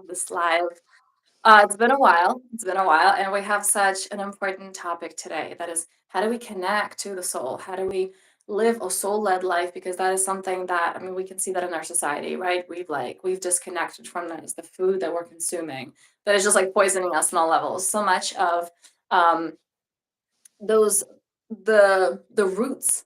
this live. It's been a while. It's been a while, and we have such an important topic today. That is, how do we connect to the soul? How do we live a soul-led life? Because that is something that I mean, we can see that in our society, right? We've disconnected from that. It's the food that we're consuming that is just like poisoning us on all levels. So much of um, those the roots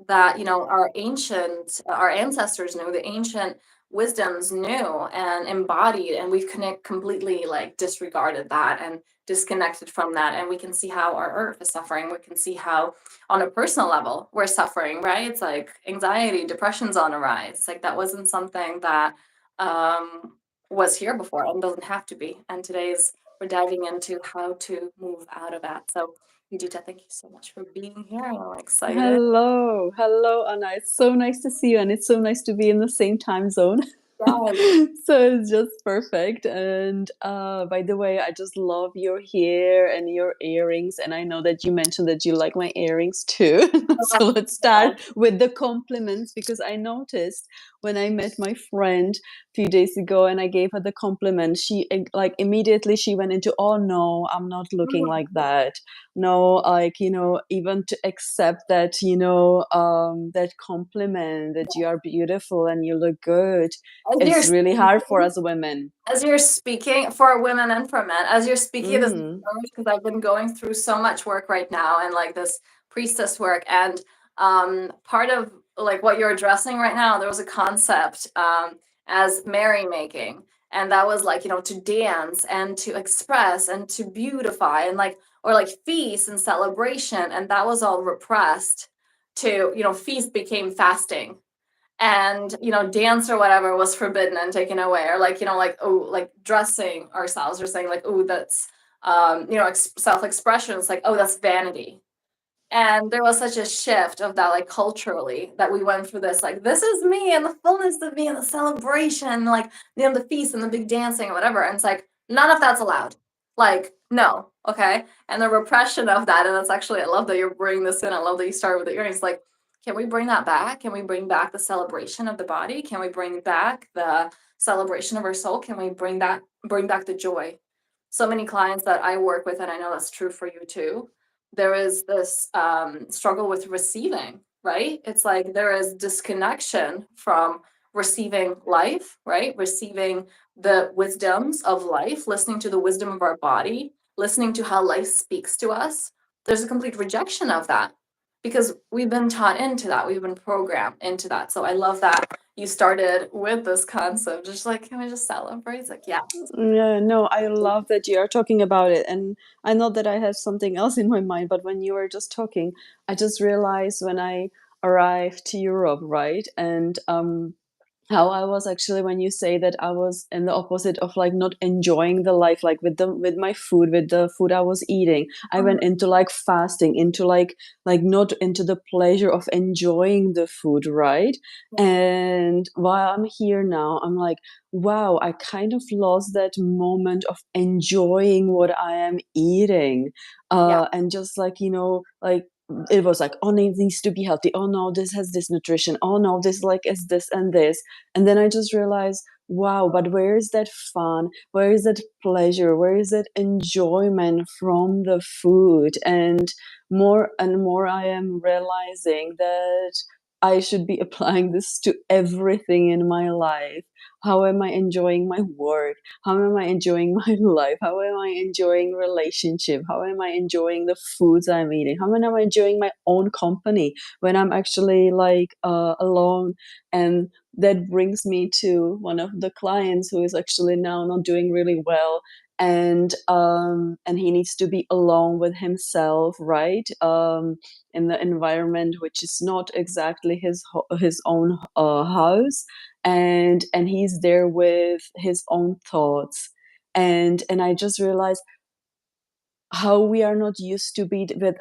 that our ancestors knew, the ancient wisdoms knew and embodied, and we've completely like disregarded that and disconnected from that. And we can see how our earth is suffering. We can see how on a personal level we're suffering, right? It's like anxiety, depression's on a rise. It's like that wasn't something that um was here before and doesn't have to be. And today's we're diving into how to move out of that. So Judita, thank you so much for being here. I'm excited. Hello, hello, Anna. It's so nice to see you, and it's so nice to be in the same time zone. Yes. So it's just perfect. And by the way, I just love your hair and your earrings. And I know that you mentioned that you like my earrings too. So let's start with the compliments because I noticed when I met my friend a few days ago and I gave her the compliment, she like immediately she went into, oh no, I'm not looking like that. No, like, even to accept that, that compliment that you are beautiful and you look good, As you're it's really hard for speaking, us women. as you're speaking for women and for men, as you're speaking this, Mm. because I've been going through so much work right now and like this priestess work, and part of like what you're addressing right now, there was a concept as merrymaking, and that was like to dance and to express and to beautify and like or like feast and celebration, and that was all repressed to feast became fasting, and dance or whatever was forbidden and taken away, or like like oh, like dressing ourselves or saying like oh, that's self-expression. It's like, oh, that's vanity. And there was such a shift of that, like culturally, that we went through this, like this is me and the fullness of me and the celebration, like the feast and the big dancing or whatever, and it's like none of that's allowed, like no. Okay. And the repression of that, and that's actually, I love that you're bringing this in. I love that you started with the earrings. Like, can we bring that back? Can we bring back the celebration of the body? Can we bring back the celebration of our soul? Can we bring back the joy? So many clients that I work with, and I know that's true for you too, there is this struggle with receiving, right? It's like there is disconnection from receiving life, right? Receiving the wisdoms of life, listening to the wisdom of our body, listening to how life speaks to us. There's a complete rejection of that because we've been taught into that, we've been programmed into that. So I love that you started with this concept, just like, can we just celebrate? It's like, yeah. Yeah, no, I love that you are talking about it. And I know that I have something else in my mind, but when you were just talking, I just realized when I arrived to Europe, right? And how I was actually, when you say that I was in the opposite of like not enjoying the life, like with my food, with the food I was eating, I went into like fasting, into like not into the pleasure of enjoying the food, right? And while I'm here now, I'm like, wow, I kind of lost that moment of enjoying what I am eating. Yeah. And just like, like it was like, oh no, it needs to be healthy, oh no, this has this nutrition, oh no, this like is this and this. And then I just realized, wow, but where is that fun, where is that pleasure, where is that enjoyment from the food? And more I am realizing that I should be applying this to everything in my life. How am I enjoying my work? How am I enjoying my life? How am I enjoying relationship? How am I enjoying the foods I'm eating? How am I enjoying my own company when I'm actually like alone? And that brings me to one of the clients who is actually now not doing really well, and he needs to be alone with himself, right? In the environment which is not exactly his own house, and he's there with his own thoughts. And I just realized how we are not used to be with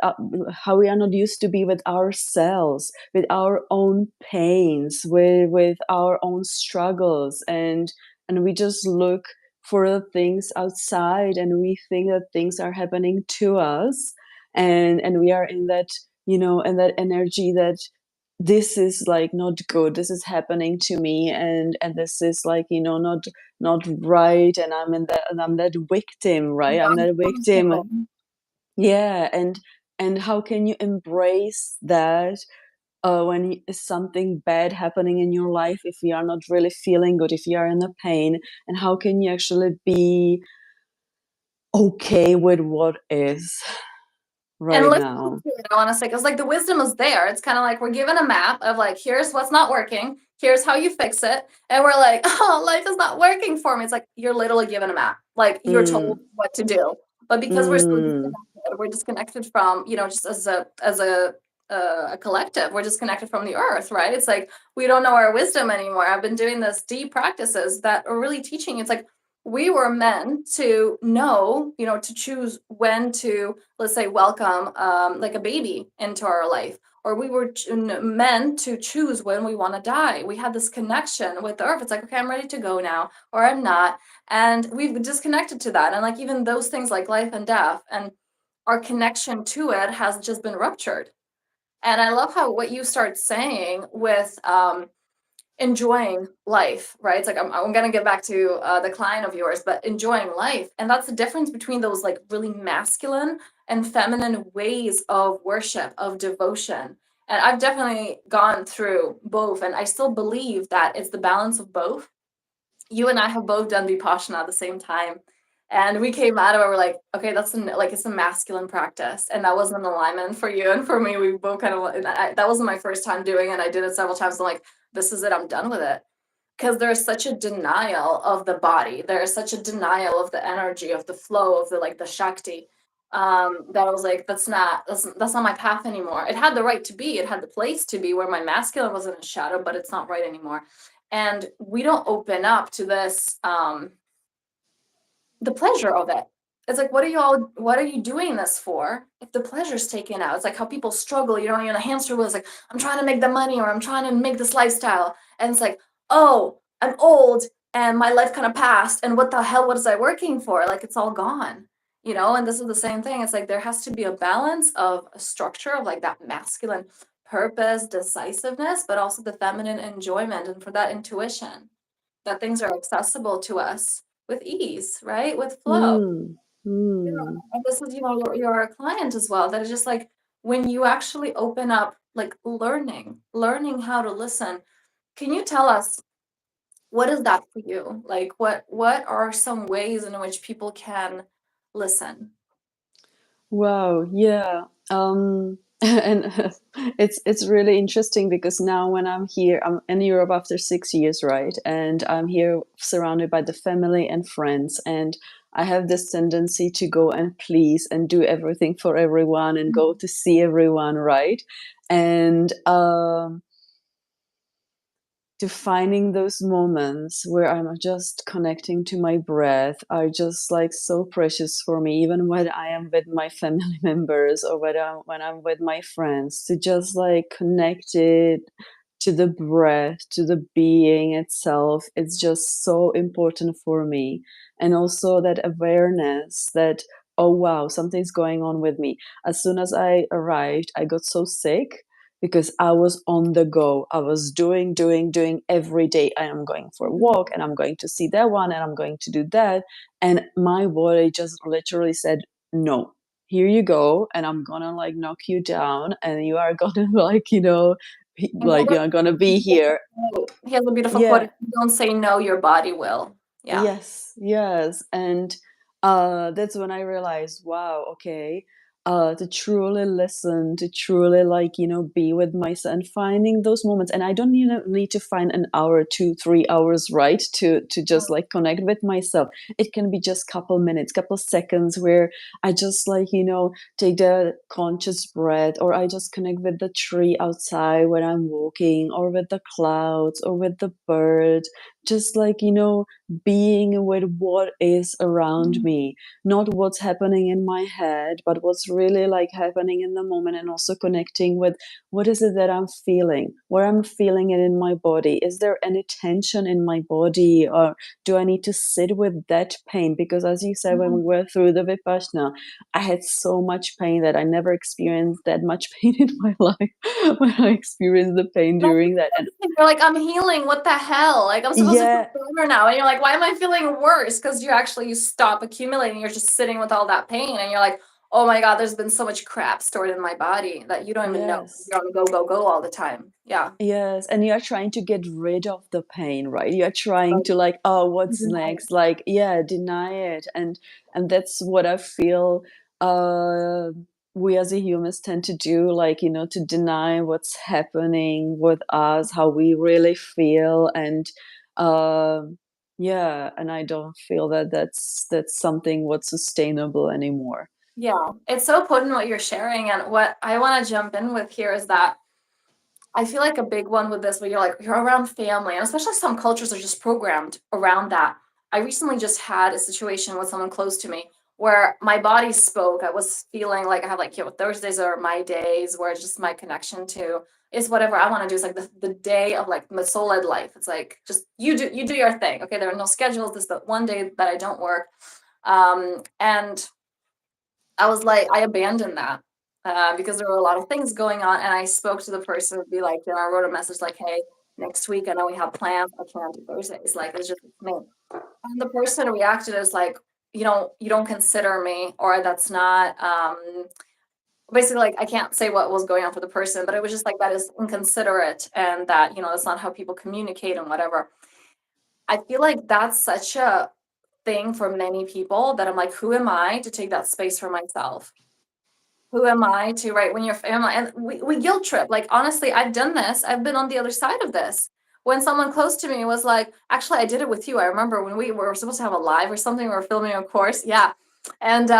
how we are not used to be with ourselves, with our own pains, with our own struggles, and we just look for the things outside, and we think that things are happening to us, and we are in that, in that energy that this is like not good, this is happening to me, and this is like, not right, and I'm that victim, right? I'm that victim. Uncomfortable. Yeah, and how can you embrace that when is something bad happening in your life, if you are not really feeling good, if you are in a pain, and how can you actually be okay with what is And right listen now? to it, I wanna say, 'cause, like, the wisdom is there. It's kinda like we're given a map of, like, here's what's not working, here's how you fix it, and we're like, "Oh, life is not working for me." It's like, you're literally given a map. Like, you're told Mm, what to do. But because mm, we're disconnected from, just as a collective, we're disconnected from the earth, right? It's like, we don't know our wisdom anymore. I've been doing this deep practices that are really teaching. It's like, we were meant to know, to choose when to, let's say, welcome like a baby into our life, or we were meant to choose when we want to die. We had this connection with the earth. It's like, okay, I'm ready to go now, or I'm not. And we've disconnected to that. And like, even those things like life and death and our connection to it has just been ruptured. And I love how what you start saying with enjoying life, right? It's like, I'm gonna get back to the client of yours, but enjoying life. And that's the difference between those like really masculine and feminine ways of worship, of devotion. And I've definitely gone through both, and I still believe that it's the balance of both. You and I have both done Vipassana at the same time. And we came out of it, we're like, okay, like it's a masculine practice. And that wasn't an alignment for you. And for me, we both kind of, that wasn't my first time doing it. I did it several times. I'm like, this is it, I'm done with it. Because there's such a denial of the body. There is such a denial of the energy, of the flow, of the like the Shakti. That I was like, that's not my path anymore. It had the right to be, it had the place to be where my masculine was in a shadow, but it's not right anymore. And we don't open up to this the pleasure of it. It's like, what are you doing this for if the pleasure's taken out? It's like how people struggle, you're in a hamster wheel. It's like, I'm trying to make the money, or I'm trying to make this lifestyle. And it's like, oh, I'm old and my life kind of passed. And what the hell was I working for? Like, it's all gone. And this is the same thing. It's like there has to be a balance of a structure of like that masculine purpose, decisiveness, but also the feminine enjoyment, and for that intuition that things are accessible to us with ease, right? With flow. mm, mm. And this is, you're a client as well. That is just like when you actually open up, like learning how to listen. Can you tell us what is that for you? Like what are some ways in which people can listen? Wow, yeah. And it's really interesting because now when I'm here, I'm in Europe after 6 years, right? And I'm here surrounded by the family and friends, and I have this tendency to go and please and do everything for everyone and go Mhm. to see everyone, right? And to finding those moments where I'm just connecting to my breath are just like so precious for me, even when I am with my family members or when I'm with my friends, to just like connect it to the breath, to the being itself. It's just so important for me. And also that awareness that, oh wow, something's going on with me. As soon as I arrived, I got so sick because I was on the go. I was doing every day. I am going for a walk and I'm going to see that one and I'm going to do that. And my body just literally said, no, here you go. And I'm gonna like knock you down and you are gonna like, And like you're gonna be here. he has a beautiful quote: Yeah. if you don't say no, your body will. Yeah. Yes, yes. And that's when I realized, wow, okay, to truly listen, to truly like, be with myself and finding those moments. And I don't need to find an hour, 2, 3 hours, right? To just like connect with myself. It can be just couple minutes, couple seconds where I just like, take the conscious breath, or I just connect with the tree outside when I'm walking, or with the clouds, or with the bird, just like, being with what is around Mhm. me, not what's happening in my head, but what's really like happening in the moment, and also connecting with what is it that I'm feeling, where I'm feeling it in my body. Is there any tension in my body, or do I need to sit with that pain? Because as you said, when we Mhm. were through the Vipassana, I had so much pain that I never experienced that much pain in my life when I experienced the pain That's during that. And you're like, "I'm healing, what the hell? Like, I'm supposed to feel yeah, better now," and you're like, "Why am I feeling worse?" Because you stop accumulating, you're just sitting with all that pain, and you're like, "Oh my god, there's been so much crap stored in my body that you don't even know. yes. You're on go, go, go all the time." Yeah. Yes, and you're trying to get rid of the pain, right? You're trying to like, "Oh, what's next?" Like, yeah, deny it. And that's what I feel uh we as a humans tend to do, like, to deny what's happening with us, how we really feel. And yeah, and I don't feel that that's something what's sustainable anymore. Yeah, it's so potent what you're sharing, and what I wanna jump in with here is that I feel like a big one with this, where you're around family, and especially some cultures are just programmed around that. I recently just had a situation with someone close to me where my body spoke. I was feeling like I have like, Thursdays are my days where it's just my connection to is whatever I want to do. It's like the day of like my soul-led life. It's like just you do your thing. Okay, there are no schedules. This is the one day that I don't work. And I was like, I abandoned that because there were a lot of things going on. And I spoke to the person, be like, I wrote a message like, hey, next week, I know we have plans. I can't do Thursdays. Like, it's just me. And the person reacted as like, you don't consider me, or that's not, basically, like, I can't say what was going on for the person, but it was just like, that is inconsiderate, and that, that's not how people communicate and whatever. I feel like that's such a thing for many people that I'm like, who am I to take that space for myself? Who am I to right when your family and we guilt trip. Like, honestly, I've done this. I've been on the other side of this. When someone close to me was like, actually, I did it with you. I remember when we were supposed to have a live or something, we were filming a course. Yeah. And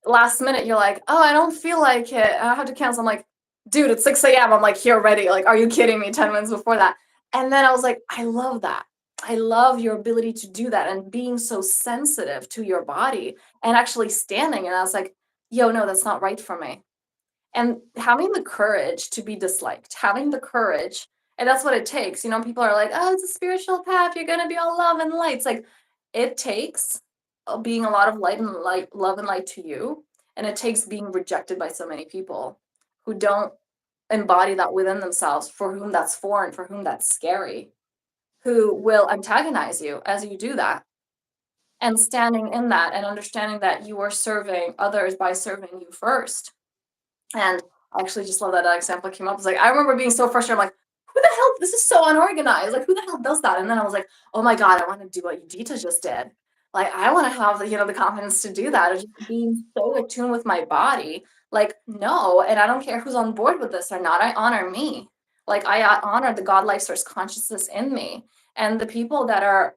last minute, you're like, oh, I don't feel like it. I have to cancel. I'm like, dude, it's 6 a.m. I'm like, here, ready. Like, are you kidding me? 10 minutes before that. And then I was like, I love that. I love your ability to do that and being so sensitive to your body and actually standing. And I was like, yo, no, that's not right for me. And having the courage to be disliked, having the courage, and that's what it takes. People are like, oh, it's a spiritual path. You're going to be all love and light. It's like, it takes being a lot of light and light, love and light to you. And it takes being rejected by so many people who don't embody that within themselves, for whom that's foreign, for whom that's scary, who will antagonize you as you do that. And standing in that and understanding that you are serving others by serving you first. And I actually just love that that example came up. It's like, I remember being so frustrated. I'm like, who the hell? This is so unorganized. Like, who the hell does that? And then I was like, oh my God, I want to do what Judita just did. Like, I want to have the confidence to do that. Of just being so attuned with my body. Like, no, and I don't care who's on board with this or not. I honor me. Like, I honor the God life source consciousness in me. And the people that are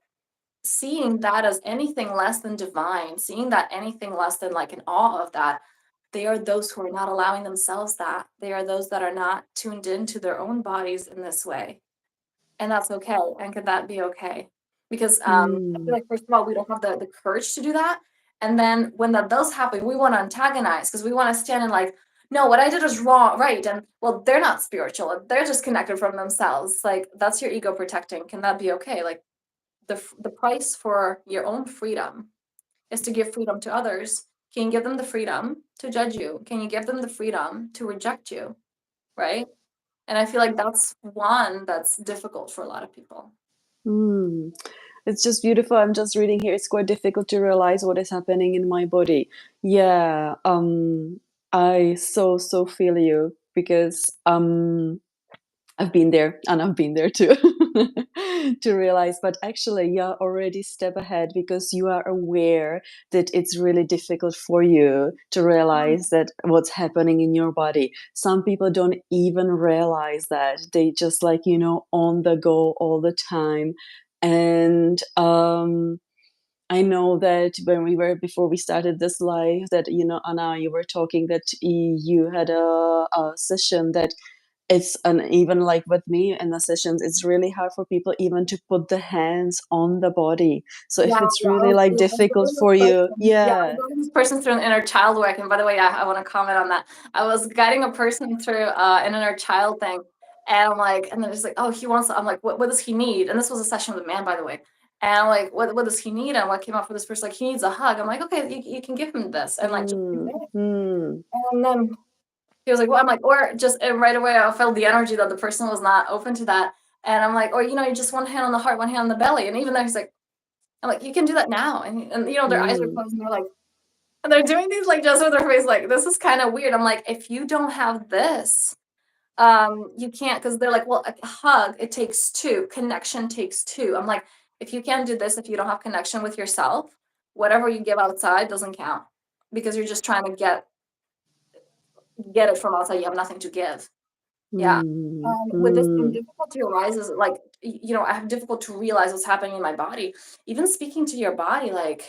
seeing that as anything less than divine, seeing that anything less than like in awe of that, they are those who are not allowing themselves that. They are those that are not tuned into their own bodies in this way. And that's okay. And could that be okay? Because I feel Mm. like, first of all, we don't have the courage to do that. And then when that does happen, we want to antagonize because we want to stand and like, no, what I did was wrong, right? And well, they're not spiritual. They're just connected from themselves. Like, that's your ego protecting. Can that be okay? Like, the price for your own freedom is to give freedom to others. Can you give them the freedom to judge you? Can you give them the freedom to reject you? Right? And I feel like that's one that's difficult for a lot of people. Mm. It's just beautiful. I'm just reading here. It's quite difficult to realize what is happening in my body. Yeah, I so feel you, because I've been there, and I've been there too, to realize. But actually, you're already step ahead, because you are aware that it's really difficult for you to Mhm. realize that what's happening in your body. Some people don't even realize that. They just like, on the go all the time. And I know that when we were before we started this live, that Anna, you were talking that you had a session that it's and even like with me in the sessions, it's really hard for people even to put the hands on the body. So if Yeah, it's yeah, really like I was difficult going this for you, person. Yeah, I was yeah. going this person through an inner child work. And by the way, I want to comment on that. I was guiding a person through an inner child thing, and I'm like, and they're just like, oh, he wants. I'm like, what does he need? And this was a session with a man, by the way. And I'm like, what does he need? And what came up for this person? Like, he needs a hug. I'm like, okay, you can give him this, and like, just do Mm, it. mm, And then he was like, well, I'm like, or just and right away, I felt the energy that the person was not open to that. And I'm like, or you just one hand on the heart, one hand on the belly. And even though he's like, I'm like, you can do that now. And their eyes are mm, closed and they're like, and they're doing these like just with their face, like, this is kind of weird. I'm like, if you don't have this, you can't, because they're like, well, a hug, it takes two. Connection takes two. I'm like, if you can't do this, if you don't have connection with yourself, whatever you give outside doesn't count because you're just trying to get it from outside. You have nothing to give. Yeah. mm, With this thing, mm, difficulty arises like, I have difficult to realize what's happening in my body. Even speaking to your body, like,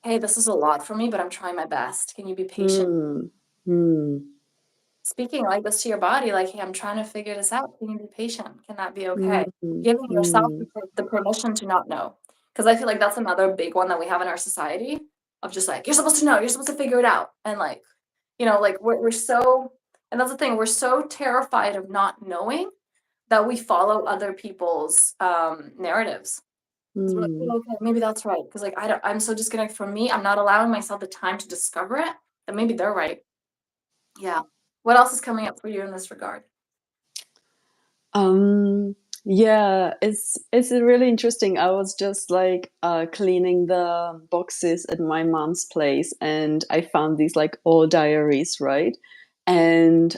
hey, this is a lot for me, but I'm trying my best. Can you be patient? mm, mm, Speaking like this to your body, like, hey, I'm trying to figure this out. Can you be patient? Can that be mm, okay? mm, Giving yourself mm, the permission to not know. Because I feel like that's another big one that we have in our society of just like, you're supposed to know, you're supposed to figure it out. And like, like we're so, and that's the thing, we're so terrified of not knowing that we follow other people's narratives. Because we're like, mm. "Oh, okay, maybe that's right." Because like I'm so disconnected from me. I'm not allowing myself the time to discover it. And maybe they're right. Yeah. What else is coming up for you in this regard? Um, yeah, it's really interesting. I was just like cleaning the boxes at my mom's place, and I found these like old diaries, right? And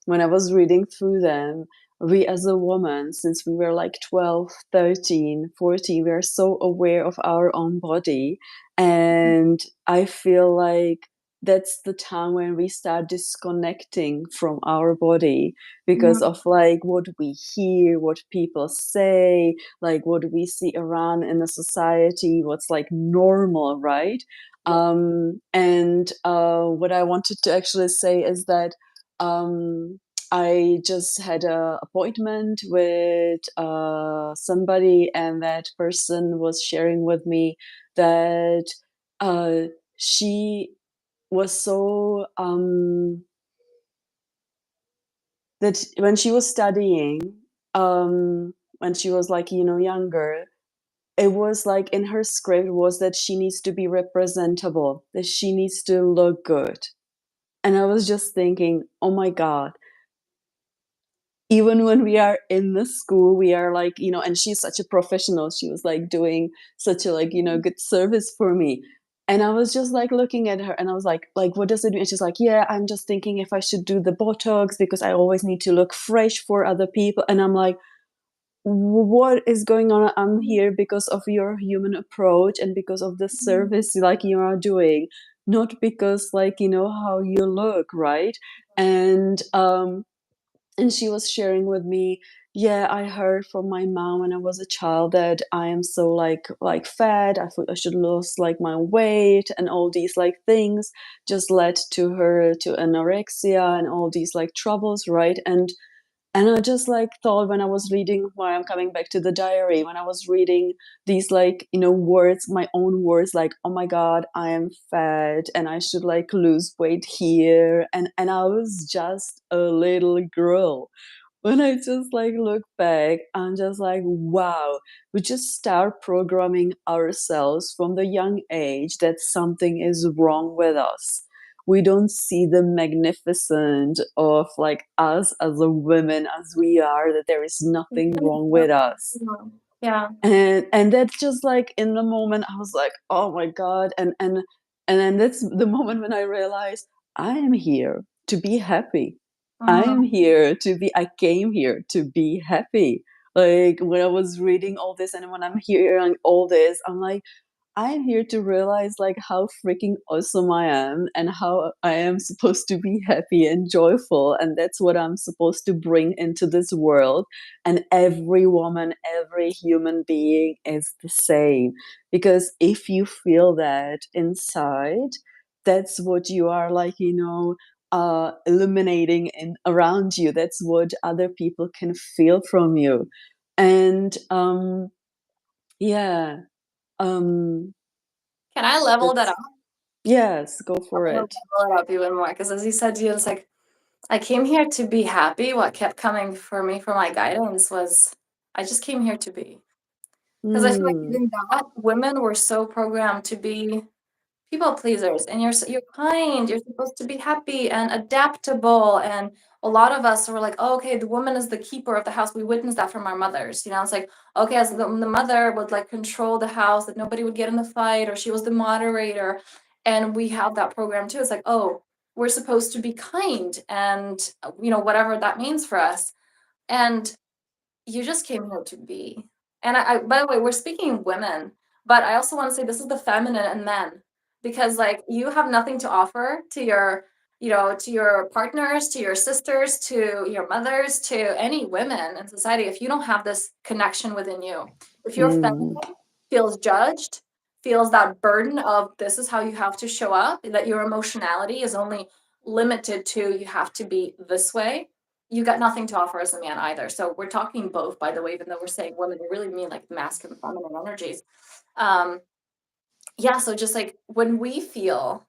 when I was reading through them, we as a woman, since we were like 12, 13, 14, we are so aware of our own body. And I feel like that's the time when we start disconnecting from our body because Mhm. of like what we hear, what people say, like what we see around in the society, what's like normal, right? Yeah. And what I wanted to actually say is that um, I just had a appointment with somebody, and that person was sharing with me that uh, she was so that when she was studying, when she was like, younger, it was like in her script was that she needs to be representable, that she needs to look good. And I was just thinking, oh my God, even when we are in the school, we are like, and she's such a professional. She was like doing such a like, good service for me. And I was just like looking at her and I was like, what does it mean? And she's like, yeah, I'm just thinking if I should do the Botox because I always need to look fresh for other people. And I'm like, what is going on? I'm here because of your human approach and because of the Mhm. service like you are doing, not because like, how you look, right? And and she was sharing with me, yeah, I heard from my mom when I was a child that I am so like fat. I thought I should lose like my weight, and all these like things just led to her to anorexia and all these like troubles, right? And I just like thought when I was reading, why I'm coming back to the diary, when I was reading these like, words, my own words, like, oh my God, I am fat and I should like lose weight here. And I was just a little girl. When I just like look back, I'm just like, wow, we just start programming ourselves from the young age that something is wrong with us. We don't see the magnificent of like us as a women as we are, that there is nothing wrong with us. Yeah. And that's just like in the moment I was like, oh my God. And then that's the moment when I realized I am here to be happy. I am Mhm. here to be, I came here to be happy. Like when I was reading all this and when I'm hearing all this, I'm like, I'm here to realize like how freaking awesome I am and how I am supposed to be happy and joyful, and that's what I'm supposed to bring into this world. And every woman, every human being is the same, because if you feel that inside, that's what you are like, illuminating in around you. That's what other people can feel from you. And yeah, um, Can I level that that's up? yes, go I'm for gonna it. level it up even more because, as you said, to you, it's like I came here to be happy. What kept coming for me for my guidance was I just came here to be. Because I feel like Mm, even that women were so programmed to be people pleasers, and you're kind, you're supposed to be happy and adaptable, and a lot of us were like, oh, okay, the woman is the keeper of the house. We witnessed that from our mothers, it's like, okay, as the mother would like control the house, that nobody would get in the fight, or she was the moderator, and we have that program too. It's like, oh, we're supposed to be kind, and whatever that means for us, and you just came here to be. And by the way, we're speaking women, but I also want to say this is the feminine and men, because like you have nothing to offer to to your partners, to your sisters, to your mothers, to any women in society if you don't have this connection within you. If your mm, feminine feels judged, feels that burden of this is how you have to show up, that your emotionality is only limited to you have to be this way, you got nothing to offer as a man either. So we're talking both, by the way, even though we're saying women, we really mean like masculine, feminine energies. Um, yeah, so just like when we feel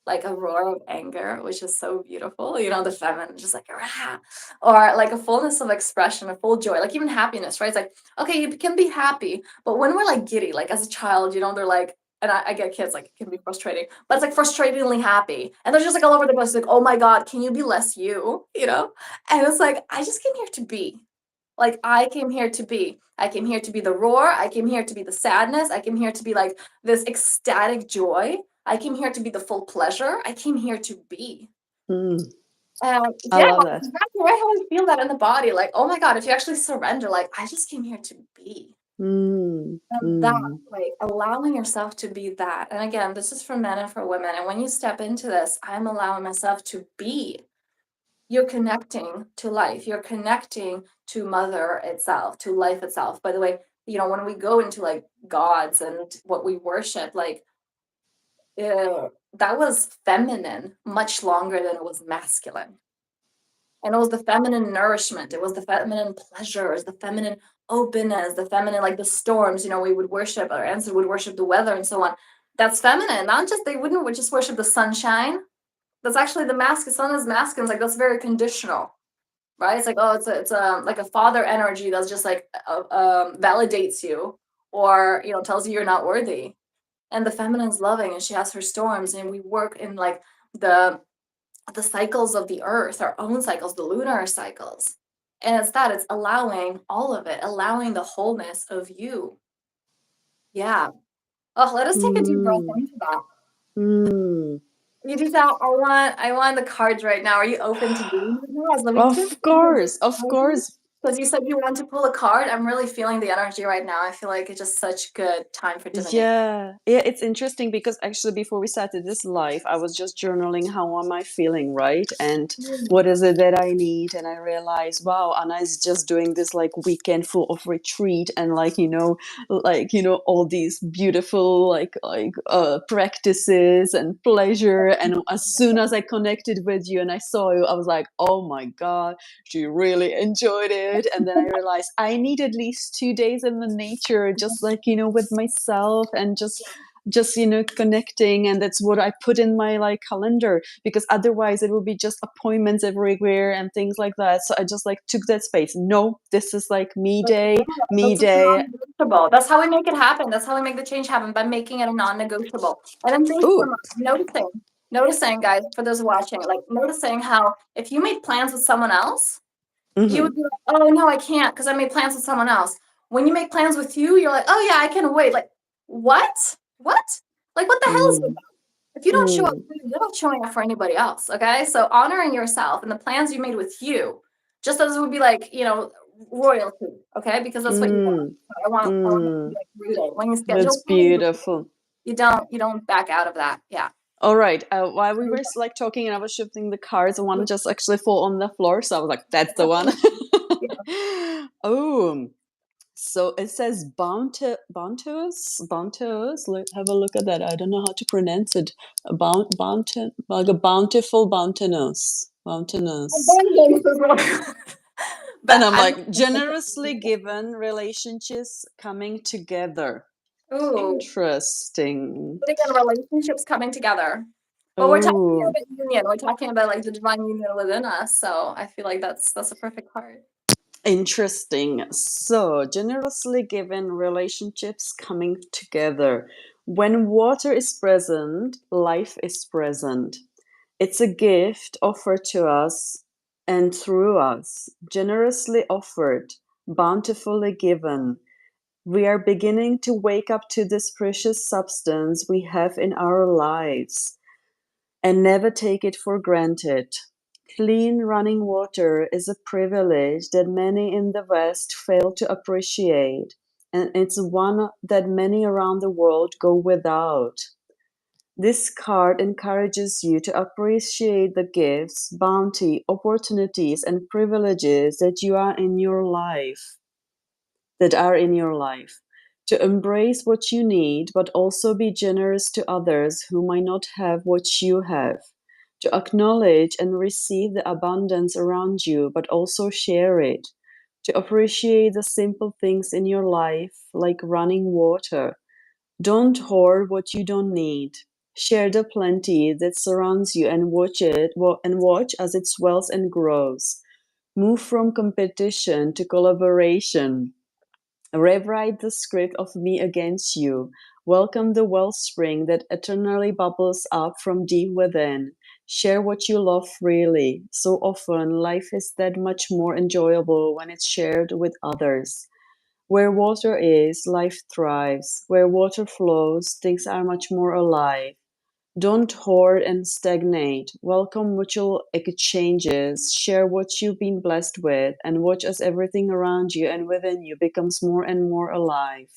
like a roar of anger, which is so beautiful, the feminine, just like, rah, or like a fullness of expression, a full joy, like even happiness, right? It's like, okay, you can be happy, but when we're like giddy, like as a child, they're like, and I get kids, like, it can be frustrating, but it's like frustratingly happy. And they're just like all over the place, like, oh my God, can you be less you, And it's like, I just came here to be. Like, I came here to be. I came here to be the roar. I came here to be the sadness. I came here to be like this ecstatic joy. I came here to be the full pleasure. I came here to be. mm. I Yeah, love that. exactly right how I feel that in the body. Like, oh my God, if you actually surrender, like, I just came here to be. Mm, And that, mm, like, allowing yourself to be that. And again, this is for men and for women. And when you step into this, I'm allowing myself to be. You're connecting to life. You're connecting to mother itself, to life itself. By the way, when we go into like gods and what we worship, like that was feminine much longer than it was masculine. And it was the feminine nourishment. It was the feminine pleasures, the feminine openness, the feminine, like the storms, we would worship, our ancestors would worship the weather and so on. That's feminine. Not just, they wouldn't just worship the sunshine. That's actually the masculine, sun is masculine. It's like, that's very conditional, right? It's like, oh, it's like a father energy that's just like validates you, or tells you you're not worthy. And the feminine's loving, and she has her storms, and we work in like the cycles of the earth, our own cycles, the lunar cycles. And it's allowing all of it, allowing the wholeness of you. Yeah. Oh, let us take a deep breath mm, into that. mm. You do that. I want the cards right now. Are you open to doing it now? Let me just Of course, of course. because you said you want to pull a card. I'm really feeling the energy right now. I feel like it's just such good time for divination. Yeah, yeah, it's interesting because actually before we started this live, I was just journaling how am I feeling, right? And what is it that I need? And I realized, wow, Anna is just doing this like weekend full of retreat and all these beautiful practices and pleasure. And as soon as I connected with you and I saw you, I was like, oh my God, she really enjoyed it. And then I realized I need at least 2 days in the nature, just with myself and just connecting. And that's what I put in my like calendar, because otherwise it will be just appointments everywhere and things like that. So I just like took that space. No, this is like me day, me That's a day. non-negotiable. That's how we make it happen. That's how we make the change happen, by making it a non-negotiable. And then things Ooh. come up. Noticing, guys, for those watching, like noticing how if you made plans with someone else, you would Mm-hmm. be like, oh no, I can't because I made plans with someone else. When you make plans with you, you're like, oh yeah, I can wait. Like, what? What? Like, what the hell is it? Mm, If you don't show up mm, for you, you're not showing up for anybody else. Okay. So honoring yourself and the plans you made with you, just as it would be like, royalty. Okay. Because that's what you want. mm, I want it to be mm. like rooted. When you That's schedule something, beautiful. you don't back out of that. Yeah. All right. While we were like talking and I was shifting the cards, one just actually fall on the floor. So I was like, that's the one. Yeah. Oh, So it says bounteous. Have a look at that. I don't know how to pronounce it. Like a bountiful, bounteous. Abundance is what And but I'm I'm like, generously given relationships coming together. ooh, Interesting. but again, relationships coming together. But we're talking Oh, about union. We're talking about like the divine union within us. So I feel like that's a perfect card. interesting. So, generously given relationships coming together. When water is present, life is present. It's a gift offered to us and through us, generously offered, bountifully given. We are beginning to wake up to this precious substance we have in our lives and never take it for granted. Clean running water is a privilege that many in the West fail to appreciate, and it's one that many around the world go without. This card encourages you to appreciate the gifts, bounty, opportunities, and privileges that are in your life. To embrace what you need, but also be generous to others who might not have what you have. To acknowledge and receive the abundance around you, but also share it. To appreciate the simple things in your life, like running water. Don't hoard what you don't need. Share the plenty that surrounds you and watch as it swells and grows. Move from competition to collaboration. Rewrite the script of me against you. Welcome the wellspring that eternally bubbles up from deep within. Share what you love freely. So often, life is that much more enjoyable when it's shared with others. Where water is, life thrives. Where water flows, things are much more alive. Don't hoard and stagnate. Welcome mutual exchanges. Share what you've been blessed with and watch as everything around you and within you becomes more and more alive.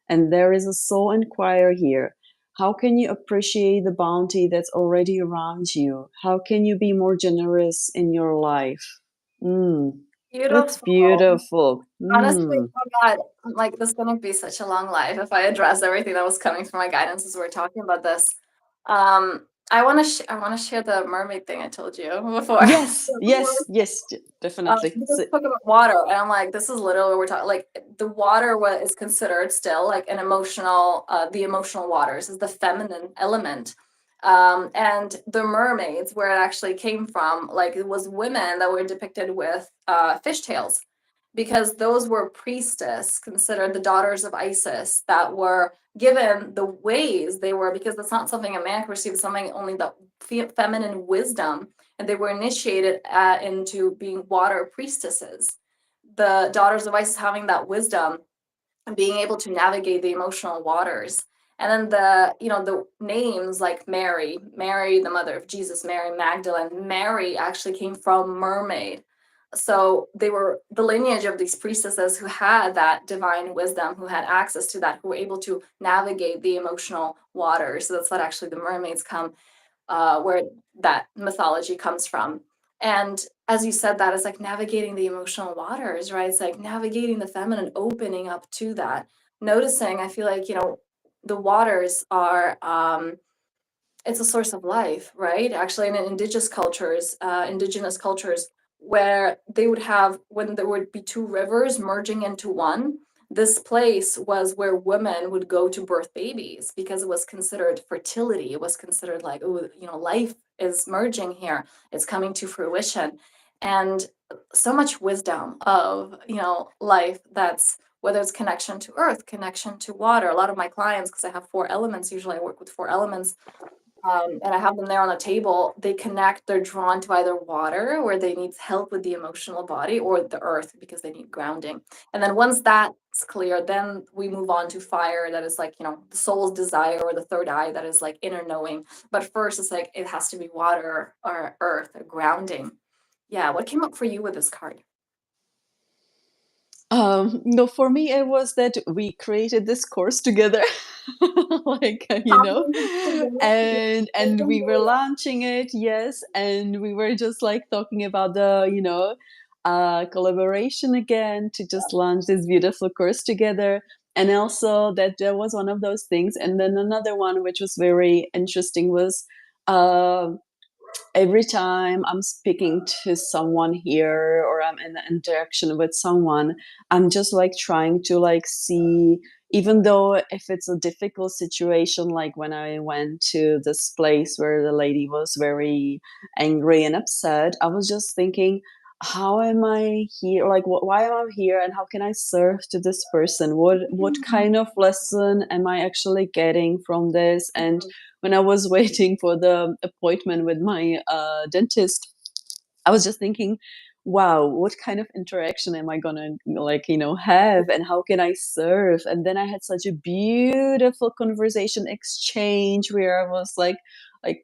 And there is a soul inquiry here. How can you appreciate the bounty that's already around you? How can you be more generous in your life? That's Beautiful. beautiful. Honestly, oh God, like this is gonna be such a long life if I address everything that was coming from my guidance as we're talking about this. I wanna share the mermaid thing I told you before. Yes, yes, yes, definitely. We just spoke about water, and I'm like, this is literally what we're talking. Like the water, what is considered still like an emotional, the emotional waters is the feminine element, and the mermaids, where it actually came from, like it was women that were depicted with fishtails, because those were priestess, considered the daughters of Isis, that were given the ways they were, because that's not something a man can receive, it's something only the feminine wisdom, and they were initiated into being water priestesses. The daughters of Isis having that wisdom and being able to navigate the emotional waters. And then the names like Mary, the mother of Jesus, Mary Magdalene, Mary actually came from mermaid. So they were the lineage of these priestesses who had that divine wisdom, who had access to that, who were able to navigate the emotional waters. So that's what actually the mermaids come, where that mythology comes from. And as you said, that is like navigating the emotional waters, right? It's like navigating the feminine, opening up to that, noticing. I feel like, the waters are, it's a source of life, right? Actually, in indigenous cultures, where they would have, when there would be two rivers merging into one, this place was where women would go to birth babies because it was considered fertility. It was considered like, oh, life is merging here. It's coming to fruition. And so much wisdom of, life, that's whether it's connection to earth, connection to water. A lot of my clients, because I have four elements, usually I work with four elements, and I have them there on the table, they connect, they're drawn to either water, where they need help with the emotional body, or the earth because they need grounding. And then once that's clear, then we move on to fire, that is like, the soul's desire, or the third eye, that is like inner knowing. But first, it's like it has to be water or earth or grounding. Yeah, what came up for you with this card? No, for me, it was that we created this course together, like, and we were launching it, yes, and we were just like talking about the, collaboration again to just launch this beautiful course together. And also that there was one of those things. And then another one, which was very interesting, was uh, every time I'm speaking to someone here or I'm in interaction with someone, I'm just like trying to like see, even though if it's a difficult situation, like when I went to this place where the lady was very angry and upset, I was just thinking, how am I here? Like, why am I here, and how can I serve to this person? What Mhm. kind of lesson am I actually getting from this? And Mhm. when I was waiting for the appointment with my dentist, I was just thinking, wow, what kind of interaction am I gonna like, have, and how can I serve? And then I had such a beautiful conversation exchange where I was like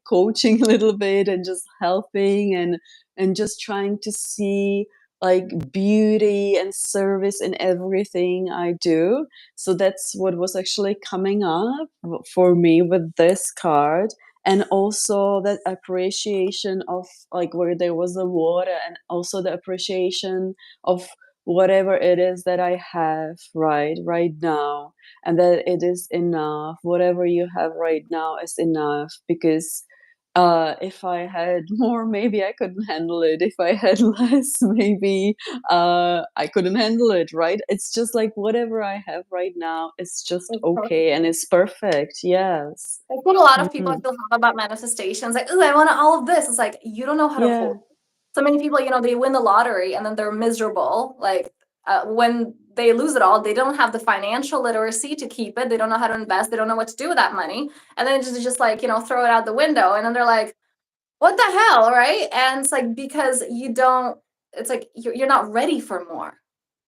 coaching a little bit and just helping and just trying to see like beauty and service in everything I do. So that's what was actually coming up for me with this card, and also that appreciation of like where there was the water, and also the appreciation of whatever it is that I have right now, and that it is enough. Whatever you have right now is enough, because if I had more, maybe I couldn't handle it. If I had less, maybe I couldn't handle it, right? It's just like whatever I have right now is just It's perfect. okay and it's perfect. Yes. That's what a lot of people I Mhm. feel have about manifestations, like, "Ooh, I want all of this." It's like, you don't know how to hold. Yeah. So many people, they win the lottery and then they're miserable. Like, when they lose it all, they don't have the financial literacy to keep it. They don't know how to invest. They don't know what to do with that money. And then just like, throw it out the window. And then they're like, what the hell? Right. And it's like, because it's like, you're not ready for more.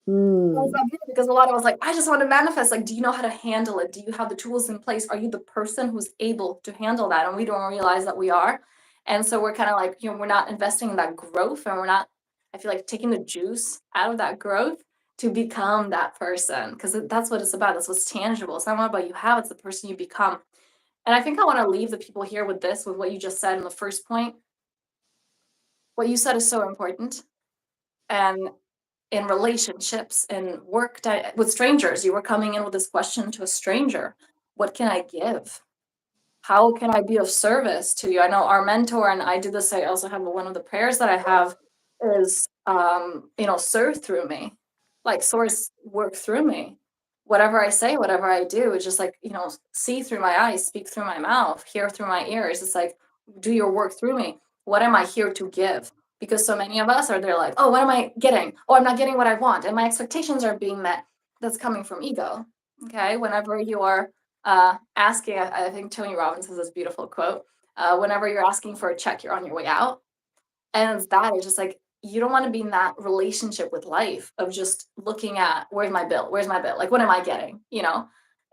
Well, Mm. that good because a lot of us like, I just want to manifest. Like, do you know how to handle it? Do you have the tools in place? Are you the person who's able to handle that? And we don't realize that we are. And so we're kind of like, we're not investing in that growth, and we're not, I feel like, taking the juice out of that growth to become that person. Because that's what it's about. That's what's tangible. It's not about you have, it's the person you become. And I think I want to leave the people here with this, with what you just said in the first point. What you said is so important. And in relationships and with strangers, you were coming in with this question to a stranger: what can I give? How can I be of service to you? I know our mentor, and I do this. I also have one of the prayers that I have is, serve through me, like source work through me. Whatever I say, whatever I do, it's just like, see through my eyes, speak through my mouth, hear through my ears. It's like, do your work through me. What am I here to give? Because so many of us are there like, oh, what am I getting? Oh, I'm not getting what I want. And my expectations are being met. That's coming from ego. Okay. Whenever you are asking, I think Tony Robbins has this beautiful quote. Whenever you're asking for a check, you're on your way out. And it's just like, you don't want to be in that relationship with life of just looking at, where's my bill? Where's my bill? Like, what am I getting?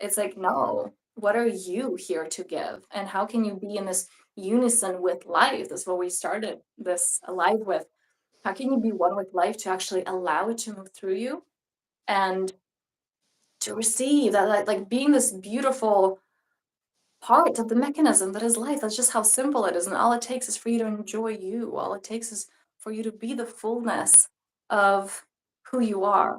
It's like, no, what are you here to give? And how can you be in this unison with life? That's what we started this alive with. How can you be one with life to actually allow it to move through you and to receive that, like being this beautiful part of the mechanism that is life. That's just how simple it is. And all it takes is for you to enjoy you. All it takes is for you to be the fullness of who you are.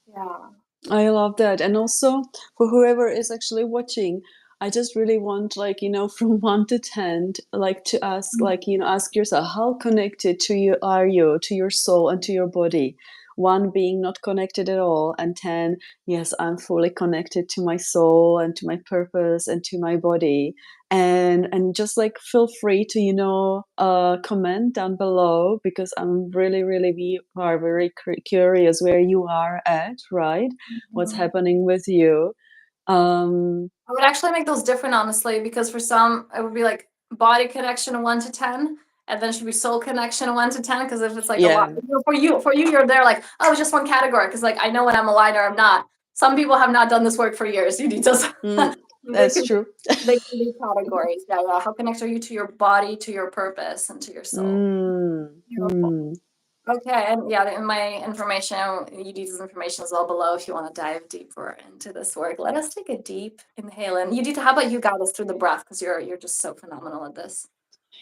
Yeah. I love that. And also for whoever is actually watching, I just really want like, from 1 to 10, like to ask Mm. like, ask yourself how connected to you are you, to your soul and to your body. 1 being not connected at all, and 10, yes, I'm fully connected to my soul and to my purpose and to my body. And just like feel free to comment down below, because I'm really we are very curious where you are at, right? What's Mhm. happening with you. um I would actually make those different, honestly, because for some, it would be like body connection 1 to 10, and then should be soul connection 1 to 10. Because if it's like a lot, yeah. for you, you're there like, oh, it's just one category. Because like I know when I'm aligned or I'm not. Some people have not done this work for years. You need to. Mm, They that's can true. they can be categories. Yeah, yeah. How connected are you to your body, to your purpose, and to your soul? mm, Beautiful. mm. Okay, and yeah, my information, Yudita's information is all below if you want to dive deeper into this work. Let us take a deep inhale in. Yudita, how about you guide us through the breath? Because you're just so phenomenal at this.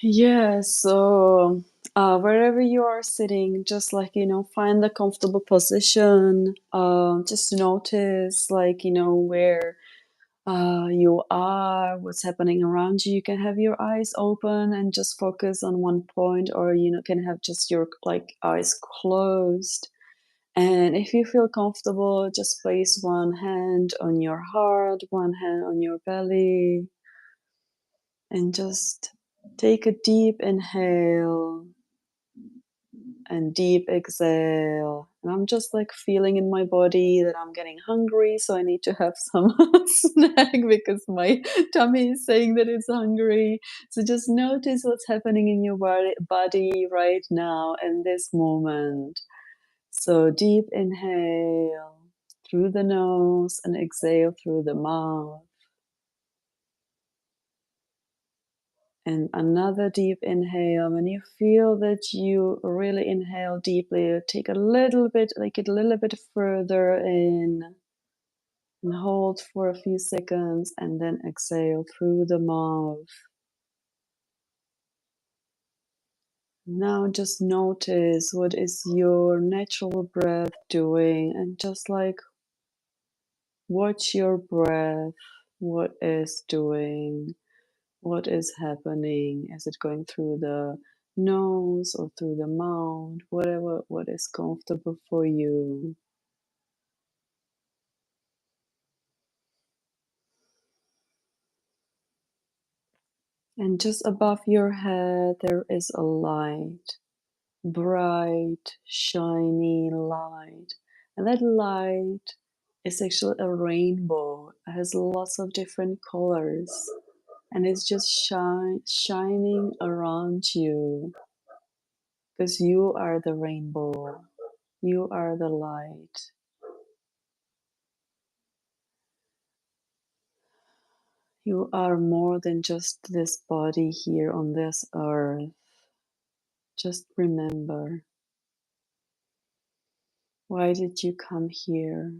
Yeah, so wherever you are sitting, just like, find a comfortable position. Just notice, like, where you are, what's happening around you. You can have your eyes open and just focus on one point, or, can have just your like eyes closed. And if you feel comfortable, just place one hand on your heart, one hand on your belly, and just take a deep inhale and deep exhale. And I'm just like feeling in my body that I'm getting hungry, so I need to have some snack because my tummy is saying that it's hungry. So just notice what's happening in your body right now in this moment. So deep inhale through the nose and exhale through the mouth. And another deep inhale. When you feel that you really inhale deeply, take a little bit, like it a little bit further in and hold for a few seconds and then exhale through the mouth. Now just notice what is your natural breath doing and just like watch your breath, what is doing. What is happening? Is it going through the nose or through the mouth? Whatever, what is comfortable for you. And just above your head, there is a light, bright, shiny light. And that light is actually a rainbow. It has lots of different colors. And it's just shining around you because you are the rainbow. You are the light. You are more than just this body here on this earth. Just remember, why did you come here?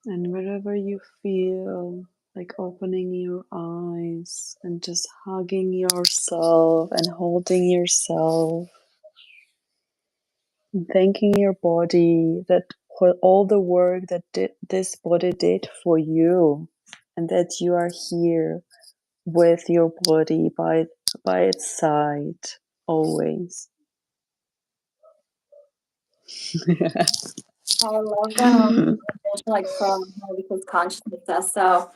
And wherever you feel like opening your eyes and just hugging yourself and holding yourself, and thanking your body that for all the work that this body did for you, and that you are here with your body by its side always. I love that mention, like from because consciousness does so.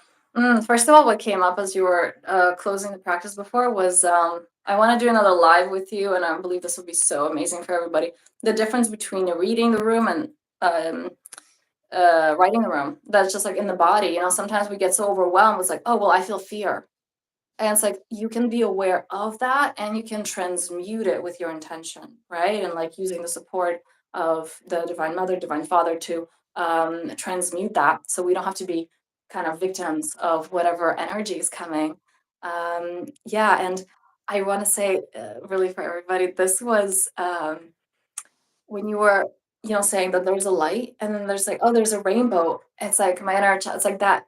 First of all, what came up as you were closing the practice before was I want to do another live with you, and I believe this will be so amazing for everybody. The difference between reading the room and um, writing the room. That's just like in the body. Sometimes we get so overwhelmed. It's like, oh well, I feel fear. And it's like you can be aware of that and you can transmute it with your intention, right? And like using the support of the Divine Mother, Divine Father to transmute that so we don't have to be kind of victims of whatever energy is coming. Yeah, and I want to say, really for everybody, this was when you were, saying that there's a light and then there's like, oh, there's a rainbow. It's like my inner child, it's like that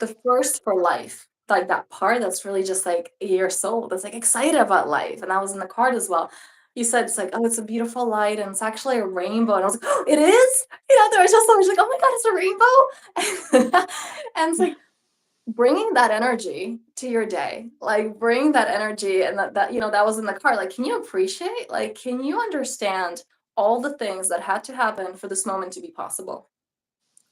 the first for life, like that part that's really just like your soul that's like excited about life. And that was in the card as well. You said it's like, oh, it's a beautiful light and it's actually a rainbow. And I was like, oh, it is? There was just so much like, oh my God, it's a rainbow. And it's like bringing that energy to your day, like bring that energy and that was in the card. Like, can you appreciate, like, can you understand all the things that had to happen for this moment to be possible?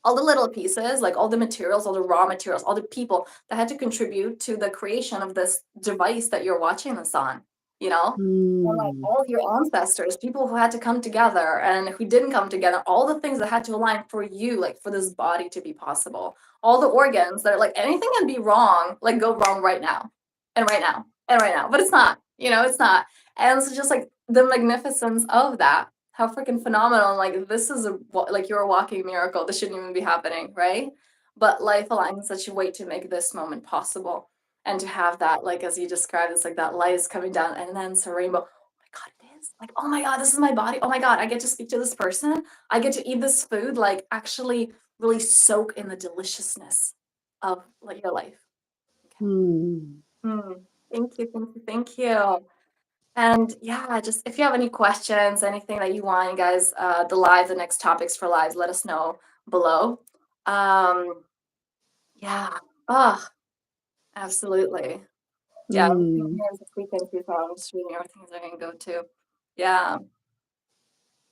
All the little pieces, like all the materials, all the raw materials, all the people that had to contribute to the creation of this device that you're watching this on, you know? And like Hmm. all of your ancestors, people who had to come together and who didn't come together, all the things that had to align for you, like for this body to be possible. All the organs that are like anything can be wrong, like go wrong right now, and right now, and right now. But it's not, it's not. And it's just like the magnificence of that how freaking phenomenal. Like, this is like you're a walking miracle. This shouldn't even be happening, right? But life aligns in such a way to make this moment possible. And to have that, like as you described, it's like that light is coming down and then it's a rainbow. Oh my God, it is. Like, oh my God, this is my body. Oh my God, I get to speak to this person. I get to eat this food. Like, actually really soak in the deliciousness of like your life. Okay. Hmm. Thank you, thank you, thank you. And yeah, just if you have any questions, anything that you want, you guys, the next topics for lives, let us know below. Um, yeah. Oh, absolutely. Yeah, I'm Hmm. here this weekend too, so I'm just reading everything I can go to. Yeah.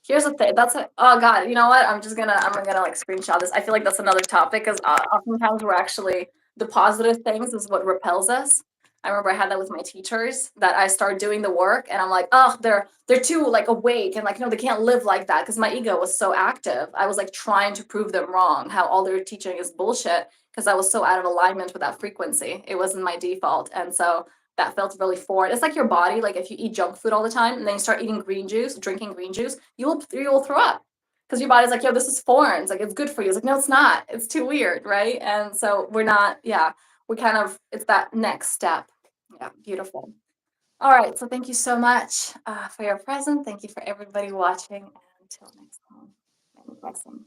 Here's the thing. That's it. Oh God, you know what? I'm gonna like screenshot this. I feel like that's another topic because oftentimes we're actually the positive things is what repels us. I remember I had that with my teachers that I started doing the work and I'm like, oh, they're too like awake and like no, they can't live like that because my ego was so active. I was like trying to prove them wrong, how all they're teaching is bullshit because I was so out of alignment with that frequency. It wasn't my default, and so that felt really foreign. It's like your body, like if you eat junk food all the time and then you start eating green juice, drinking green juice, you'll throw up. Because your body's like, yo, this is foreign. It's like it's good for you. It's like, no, it's not. It's too weird, right? And so we're not, yeah, we kind of it's that next step. Yeah, beautiful. All right. So thank you so much for your presence. Thank you for everybody watching. And until next time, many blessings.